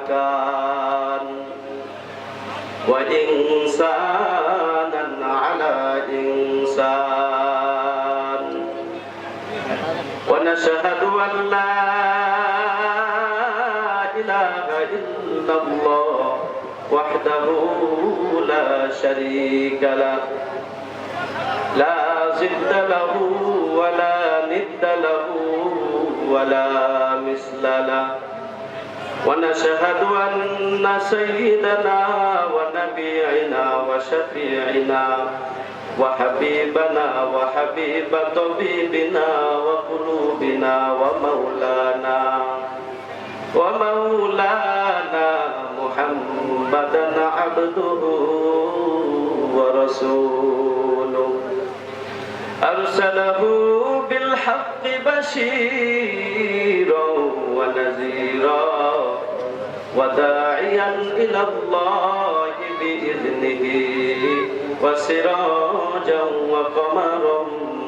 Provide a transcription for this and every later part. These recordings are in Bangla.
كان وإنسانا على إنسان ونشهد أن لا إله إلا الله وحده لا شريك له لا ضد له ولا ند له ولا مثل له ونشهد أن سيدنا ونبينا وشفيعنا وحبيبنا وحبيب طبيبنا وقلوبنا ومولانا محمدا عبده ورسوله أرسله بالحق بشيرا ونذيرا وداعيا إلى الله بإذنه وسراجا وقمرا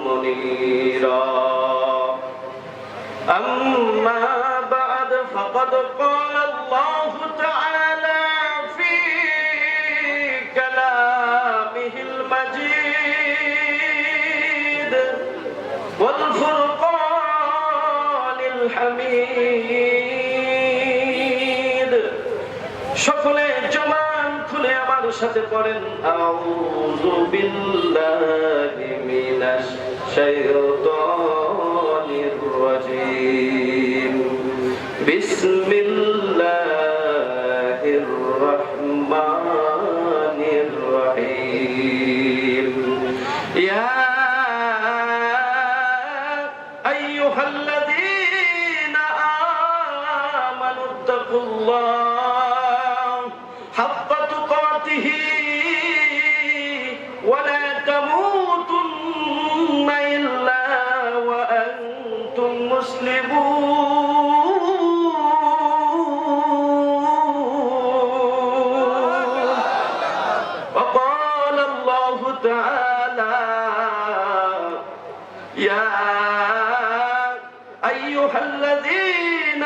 منيرا أما بعد فقد قال الله تعالى في كلامه المجيد والفرقان الحميد সকলে জবান খুলে আমার সাথে পড়েন আউযু বিল্লাহি মিনাশ শাইতানির রাজীম বিসমিল্লাহির রহমানির রহিম ইয়া আইয়ুহাল্লাযীনা আমানু তাকুল্লাহ হাক্কা তুকাতিহি ওয়া লা তামুতুন্না ইল্লা ওয়া আনতুম মুসলিমুন وقال الله تعالى يا أيها الذين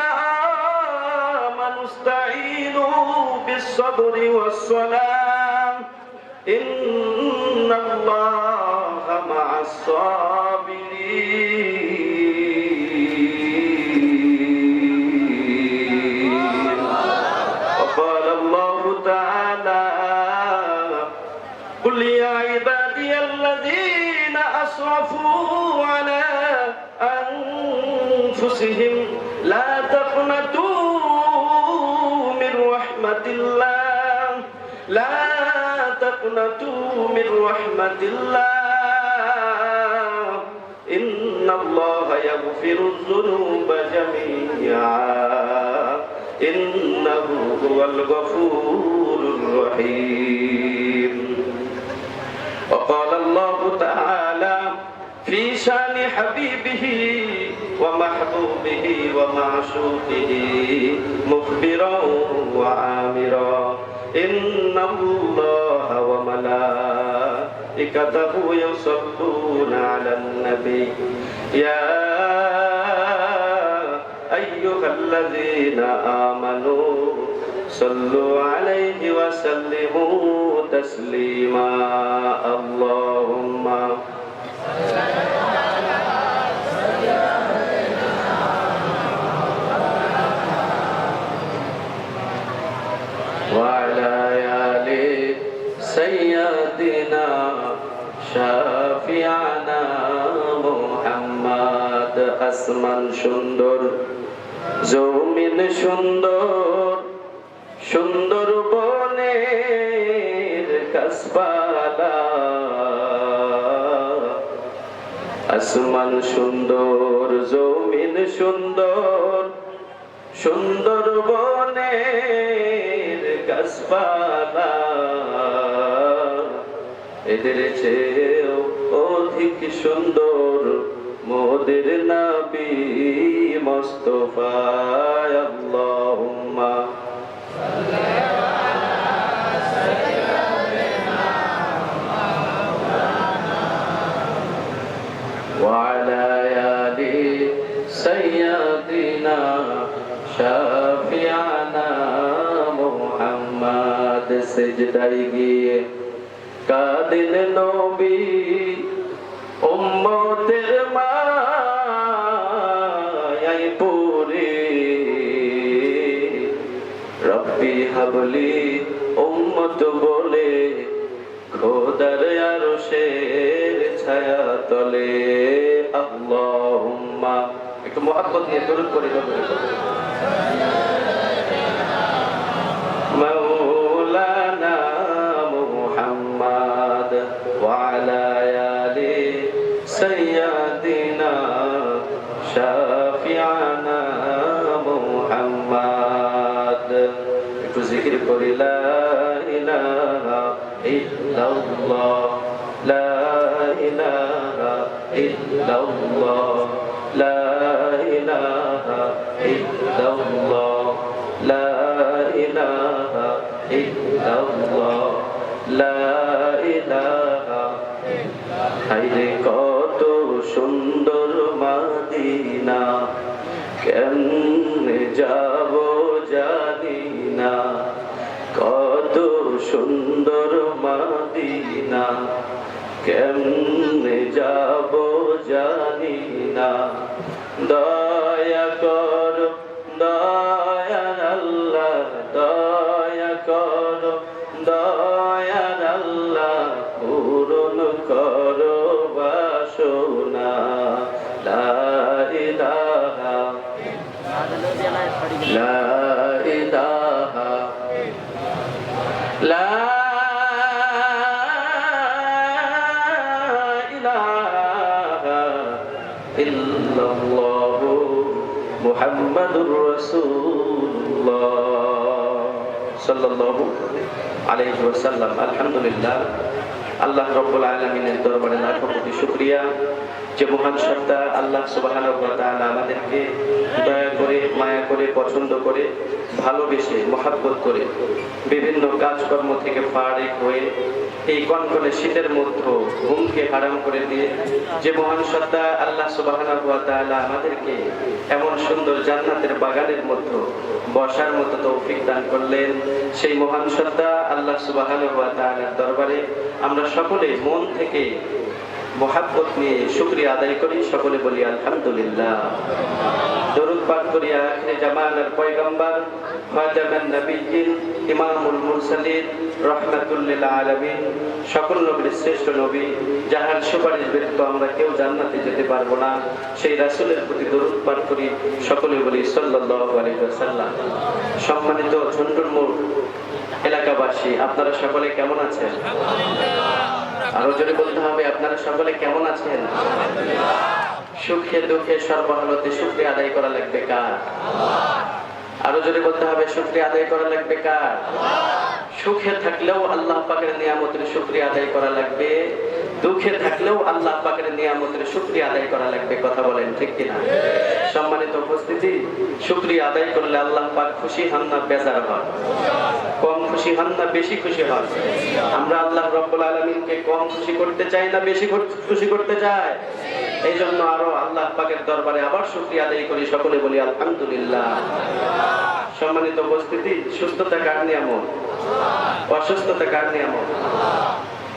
آمنوا استعينوا بالصبر والصلاة إن الله مع الصابرين وقال الله تعالى قل يا عبادي الذين أسرفوا على أنفسهم لا تقنطوا من رحمة الله لا تقنطوا من رحمة الله إن الله يغفر الذنوب جميعا إنه هو الغفور الرحيم وقال الله تعالى في شان حبيبه ومحبوبه ومعشوقه مخبرا وعامرا إن الله وملائكته يصلون على النبي يا أيها الذين آمنوا صلوا عليه وسلموا تسليما اللهم وعلى آل سيدنا شافعنا محمد আসমান সুন্দর জমিন সুন্দর সুন্দর বনের গাছপালা আসমান সুন্দর জমিন সুন্দর সুন্দর বনের গাছপালা এদের চেয়েও অধিক সুন্দর মোদের নবী মুস্তাফা আল্লাহুম্মা وعلى آل سيدنا شافعنا সিজদায় গিয়ে কাঁদেন নবী উম্মতের মায়ায় পড়ে রব্বি হাবলি উম্মত বলে খোদার আরশের ছায়া তলে আল্লাহুম্মা একটু মুহাব্বত নিয়ে দরুদ পড়ি মাওলানা মুহাম্মদ ওয়া আলা আলি সাইয়্যিদিনা শাফিআনা মুহাম্মদ একটু জিকির করি লা ইলাহা ইল্লাল্লাহ লা ইলাহা ইল্লাল্লাহ লা ইলাহা ইল্লাল্লাহ লা ইলাহা ইল্লাল্লাহ লা ইলাহা হায়রে কত সুন্দর মদিনা কেমনে যাব জানি না কত সুন্দর মদিনা কেমনে যাব জানি না দয়া কর দয়ার আল্লাহ দয়া কর দয়ার আল্লাহ পূরণ কর বাসনা লা ইলাহা লা ইলাহা লা ইলাহা ইল্লাল্লাহ মুহাম্মাদুর রাসূলুল্লাহ সাল্লাল্লাহু আলাইহি ওয়াসাল্লাম। আলহামদুলিল্লাহ, আল্লাহ রাব্বুল আলামিনের দরবারে লাখো কোটি শুকরিয়া যে মহান সত্তা আল্লাহ সুবহানাহু ওয়া তাআলা আমাদেরকে দয়া করে মায়া করে পছন্দ করে ভালোবেসে মহব্বত করে বিভিন্ন কাজকর্ম থেকে ফারিগ হয়ে এই কনকনে শীতের মধ্যে ঘুমকে হারাম করে দিয়ে যে মহান সত্তা আল্লাহ সুবহানাহু ওয়া তাআলা আমাদেরকে এমন সুন্দর জান্নাতের বাগানের মধ্যে বসার মতো তৌফিক দান করলেন, সেই মহান সত্তা আল্লাহ সুবহানাহু ওয়া তাআলার দরবারে আমরা সকলে মন থেকে মুহাব্বত নিয়ে শুকরিয়া আদায় করি, সকলে বলি আলহামদুলিল্লাহ। দরুদ পাঠ করি আখিরে জামানার পয়গম্বর খাতামান নবিয়্যিন ইমামুল মুরসালিন রাহমাতুল লিল আলামিন সকল নবীর শ্রেষ্ঠ নবী যাহার সুপারিশ ব্যতীত আমরা কেউ জান্নাতে যেতে পারবো না, সেই রাসূলের প্রতি দরুদ পাঠ করি, সকলে বলি সাল্লাল্লাহু আলাইহি ওয়াসাল্লাম। সম্মানিত ঝন্ডুর মোড় এলাকাবাসী, আপনারা সকলে কেমন আছেন? আরো জোরে বলতে হবে, আপনারা সকলে কেমন আছেন? সুখে দুঃখে সর্বহালতে শুকরিয়া আদায় করা লাগবে কার? আরো জোরে বলতে হবে, শুকরিয়া আদায় করা লাগবে কার? সুখে থাকলেও আল্লাহ পাকের নিয়ামতের শুকরিয়া আদায় করা লাগবে, দুঃখে থাকলেও আল্লাহ পাকের নিয়ামতের শুকরিয়া আদায় করা লাগবে। কথা বলেন ঠিক কিনা? সম্মানিত উপস্থিতি, শুকরিয়া আদায় করলে আল্লাহ পাক খুশি হন না বেজার হন? কম খুশি হন না বেশি খুশি হন? আমরা আল্লাহ রাব্বুল আলামিনকে কম খুশি করতে চাই না বেশি খুশি করতে চাই? এই জন্য আরো আল্লাহ পাকের দরবারে আবার শুকরিয়া আদায় করি, সকলে বলি আলহামদুলিল্লাহ। সম্মানিত উপস্থিতি, সুস্থতা কার নিয়ামত? অসুস্থতা কার নিয়ামত?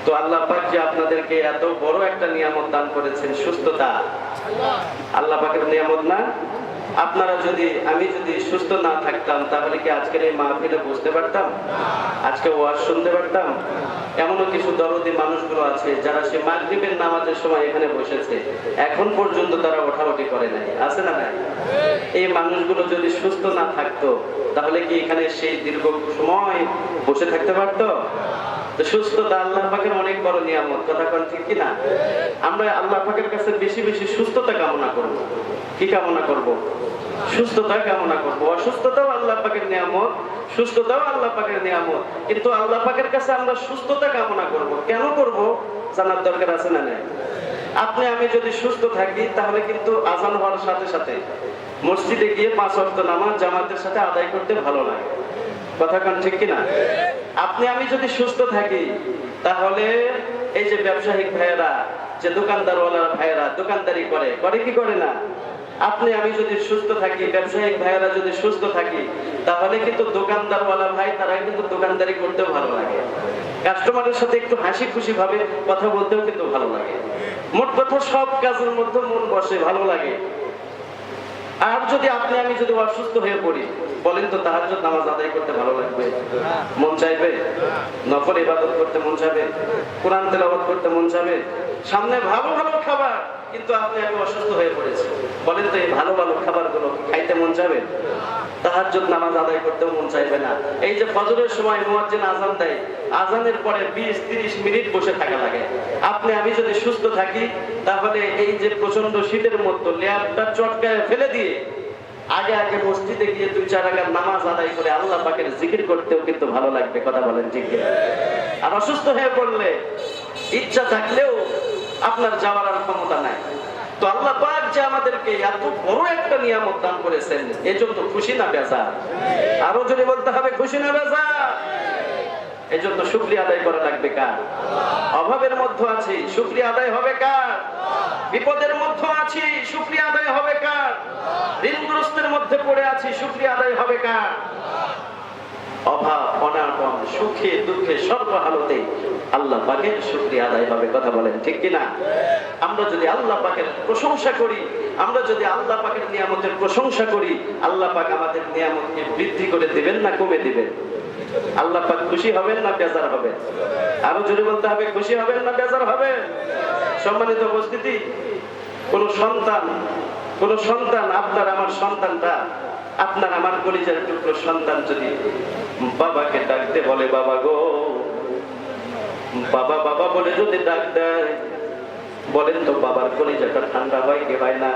তো আল্লাহ পাক যে আপনাদেরকে এত বড় একটা নিয়ামত দান করেছেন, সুস্থতা, আল্লাহ পাকের নিয়ামত না? আপনারা যদি আমি যদি সুস্থ না থাকতাম তাহলে কি আজকের এই মাহফিলে বসতে পারতাম? আজকে ওয়াজ শুনতে পারতাম? এমনও কিছু দরদি মানুষগুলো আছে যারা সে মাগরিবের নামাজের সময় এখানে বসেছে, এখন পর্যন্ত তারা ওঠাউঠি করে নাই, আছে না নাই? এই মানুষগুলো যদি সুস্থ না থাকতো তাহলে কি এখানে সেই দীর্ঘ সময় বসে থাকতে পারতো? সুস্থতা আল্লাহ পাকের অনেক বড় নিয়ামত। কথা কোন ঠিক কিনা? আমরা আল্লাহ পাকের কাছে বেশি বেশি সুস্থতা কামনা করব। কি কামনা করব? সুস্থতা কামনা করব। অসুস্থতাও আল্লাহ পাকের নিয়ামত, সুস্থতাও আল্লাহ পাকের নিয়ামত, কিন্তু আল্লাহ পাকের কাছে আমরা সুস্থতা কামনা করব। কেন করব জানার দরকার আছে না নাই? আপনি আমি যদি সুস্থ থাকি তাহলে কিন্তু আজান হওয়ার সাথে সাথে মসজিদে গিয়ে 5 ওয়াক্ত নামাজ জামাতের সাথে আদায় করতে ভালো লাগে। কথা কোন ঠিক কিনা? আপনি আমি যদি সুস্থ থাকি তাহলে এই যে ব্যবসায়িক ভাইয়েরা, যে দোকানদারওয়ালা ভাইয়েরা দোকানদারি করে কি করে না? আপনি আমি যদি সুস্থ থাকি, ব্যবসায়িক ভাইয়েরা যদি সুস্থ থাকি, তাহলে কিন্তু দোকানদারওয়ালা ভাই তারা কিন্তু দোকানদারি করতেও ভালো লাগে, কাস্টমারের সাথে একটু হাসি খুশি ভাবে কথা বলতেও কিন্তু ভালো লাগে। মোট কথা সব কাজের মধ্যে মন বসে, ভালো লাগে। আর যদি আপনি আমি যদি অসুস্থ হয়ে পড়ি, বলেন তো তাহাজ্জুদ নামাজ আদায় করতে ভালো লাগবে? মন চাইবে? নফল ইবাদত করতে মন চাইবে? কোরআন তেলাওয়াত করতে মন চাইবে? সামনে ভালো ভালো খাবার, কিন্তু আপনি আমি অসুস্থ হয়ে পড়েছি, বলেন তো এই ভালো ভালো খাবারগুলো খাইতে মন চাইবে? তাহাজ্জুদ নামাজ আদায় করতে মন চাইবে না। এই যে ফজরের সময় মুয়াজ্জিন আযান দেয়, আযানের পরে 20-30 মিনিট বসে থাকা লাগে। আপনি আমি যদি সুস্থ থাকি, তাহলে এই যে প্রচন্ড শীতের মধ্যে ল্যাপটা চটকায় ফেলে দিয়ে আগে আগে মসজিদে গিয়ে 2-4 রাকাত নামাজ আদায় করে আল্লাহ পাকের জিকির করতেও কিন্তু ভালো লাগবে, কথা বলেন ঠিক কিনা? আর অসুস্থ হয়ে পড়লে ইচ্ছা থাকলেও আপনার যাওয়ার আর ক্ষমতা নাই। তো আল্লাহ পাক যে আমাদেরকে এত বড় একটা নিয়ামত দান করেছেন, এজন্য খুশি না বেজার? আরো যদি বলতে হবে খুশি না বেজার? এজন্য শুকরিয়া আদায় করা লাগবে কার? অভাবের মধ্যে আছি, শুকরিয়া আদায় হবে কার? বিপদের মধ্যে আছি, শুকরিয়া আদায় হবে কার? ঋণগ্রস্তের মধ্যে পড়ে আছি, শুকরিয়া আদায় হবে কার? অভাব অনাটন সুখে দুঃখে সর্বহালতে আল্লাহ পাকের শুকরিয়া আদায় হবে, কথা বলেন ঠিক কিনা? আমরা যদি আল্লাহ পাকের প্রশংসা করি, আমরা যদি আল্লাহ পাকের নিয়ামতের প্রশংসা করি, আল্লাহ পাক আমাদের নিয়ামতকে বৃদ্ধি করে দিবেন না কমে দিবেন? আল্লাহ পাক খুশি হবেন না বেজার হবেন? আরো জোরে বলতে হবে, খুশি হবেন না বেজার হবেন? সম্মানিত উপস্থিতি, কোন সন্তান আপনার আমার সন্তানটা, আপনার আমার কলিজার টুকরো সন্তান যদি বাবাকে ডাকতে বলে, বাবা গো, বাবা বাবা বলে যদি ডাক দেয়, বলেন তো বাবার কলিজাটা ঠান্ডা হয় কি হয় না?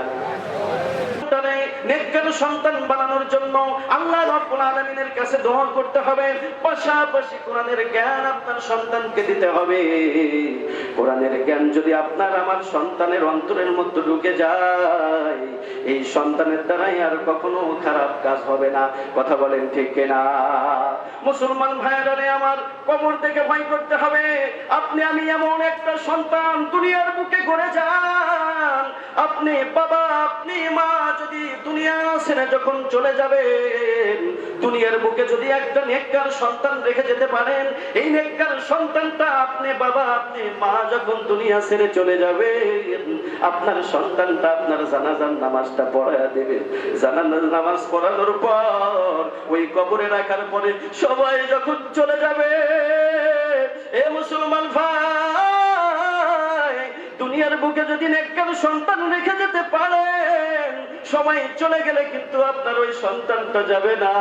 নেককার সন্তান বানানোর জন্য আল্লাহ রাব্বুল আলামিনের কাছে দোয়া করতে হবে, পাশাপাশি কোরআনের জ্ঞান আপনার সন্তানকে দিতে হবে। কোরআনের জ্ঞান যদি আপনার আমার সন্তানের অন্তরের মধ্যে ঢুকে যায়, এই সন্তানের দ্বারাই আর কখনো খারাপ কাজ হবে না, কথা বলেন ঠিক কিনা? মুসলমান ভাইরা আমার, কবর থেকে ভয় করতে হবে। আপনি আমি এমন একটা সন্তান দুনিয়ার বুকে গড়ে যান, আপনি বাবা আপনি মা যদি দুনিয়া ছেড়ে যখন চলে যাবেন, দুনিয়ার বুকে যদি একটা নেককার সন্তান রেখে যেতে পারেন, এই নেককার সন্তানটা আপনি বাবা আপনি মা যখন দুনিয়া ছেড়ে চলে যাবেন, আপনার সন্তানটা আপনার জানাজার নামাজটা পড়ায়া দেবে। জানাজার নামাজ পড়ানোর পর ওই কবরে রাখার পরে সবাই যখন চলে যাবে, এ মুসলমান ভাই, দুনিয়ার বুকে যদি নেককার সন্তান রেখে যেতে পারেন, সবাই চলে গেলে কিন্তু আপনার ওই সন্তানটা যাবে না,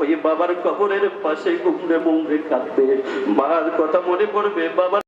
ওই বাবার কবরের পাশে গুমরে মুমরে কাঁদবে, মার কথা মনে পড়বে, বাবার